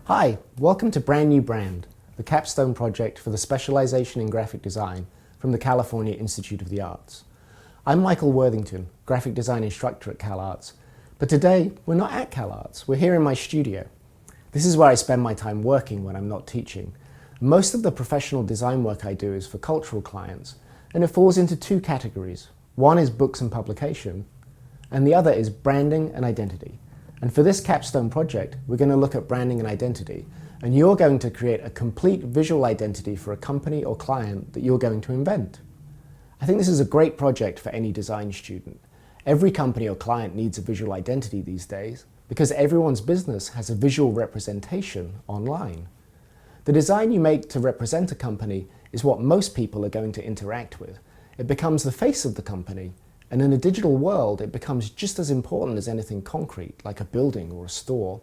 Hi, welcome to Brand New Brand, the Capstone project for the Specialization in Graphic Design from the California Institute of the Arts. I'm Michael Worthington, graphic design instructor at CalArts, but today we're not at CalArts, we're here in my studio. This is where I spend my time working when I'm not teaching. Most of the professional design work I do is for cultural clients, and it falls into two categories. One is books and publication, and the other is branding and identity. And for this Capstone project, we're going to look at branding and identity, and you're going to create a complete visual identity for a company or client that you're going to invent. I think this is a great project for any design student. Every company or client needs a visual identity these days because everyone's business has a visual representation online. The design you make to represent a company is what most people are going to interact with. It becomes the face of the company. And in a digital world, it becomes just as important as anything concrete, like a building or a store.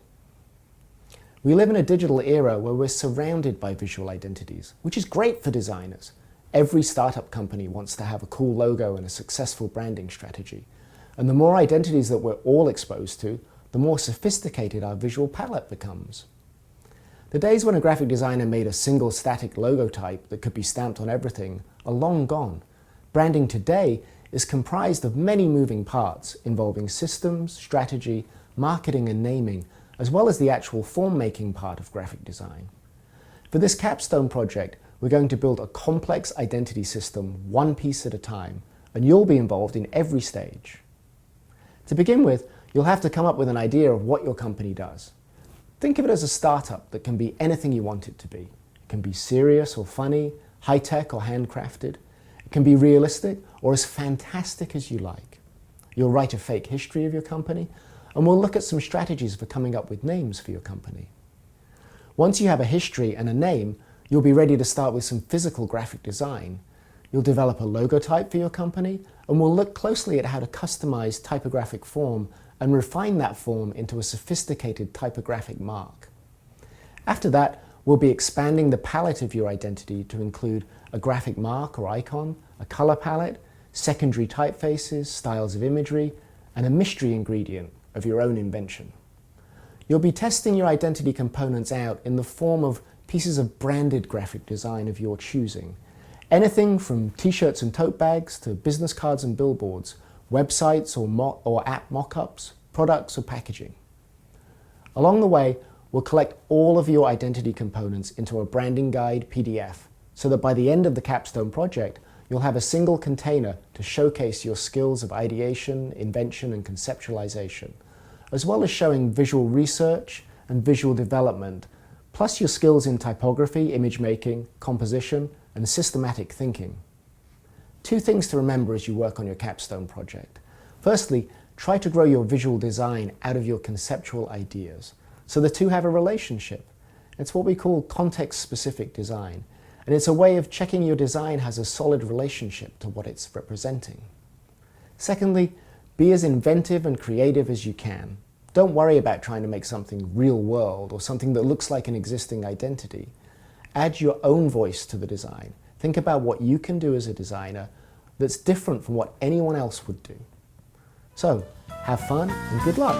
We live in a digital era where we're surrounded by visual identities, which is great for designers. Every startup company wants to have a cool logo and a successful branding strategy. And the more identities that we're all exposed to, the more sophisticated our visual palette becomes. The days when a graphic designer made a single static logotype that could be stamped on everything are long gone. Branding today is comprised of many moving parts involving systems, strategy, marketing and naming, as well as the actual form-making part of graphic design. For this Capstone project, we're going to build a complex identity system one piece at a time, and you'll be involved in every stage. To begin with, you'll have to come up with an idea of what your company does. Think of it as a startup that can be anything you want it to be. It can be serious or funny, high-tech or handcrafted. It can be realistic or as fantastic as you like. You'll write a fake history of your company, and we'll look at some strategies for coming up with names for your company. Once you have a history and a name, you'll be ready to start with some physical graphic design. You'll develop a logotype for your company, and we'll look closely at how to customize typographic form and refine that form into a sophisticated typographic mark. After that, we'll be expanding the palette of your identity to include a graphic mark or icon, a color palette, secondary typefaces, styles of imagery, and a mystery ingredient of your own invention. You'll be testing your identity components out in the form of pieces of branded graphic design of your choosing. Anything from t-shirts and tote bags to business cards and billboards, websites or app mock-ups, products or packaging. Along the way, we'll collect all of your identity components into a branding guide PDF so that by the end of the Capstone project, you'll have a single container to showcase your skills of ideation, invention, and conceptualization, as well as showing visual research and visual development, plus your skills in typography, image making, composition, and systematic thinking. Two things to remember as you work on your Capstone project. Firstly, try to grow your visual design out of your conceptual ideas, so the two have a relationship. It's what we call context-specific design, and it's a way of checking your design has a solid relationship to what it's representing. Secondly, be as inventive and creative as you can. Don't worry about trying to make something real world or something that looks like an existing identity. Add your own voice to the design. Think about what you can do as a designer that's different from what anyone else would do. So, have fun and good luck.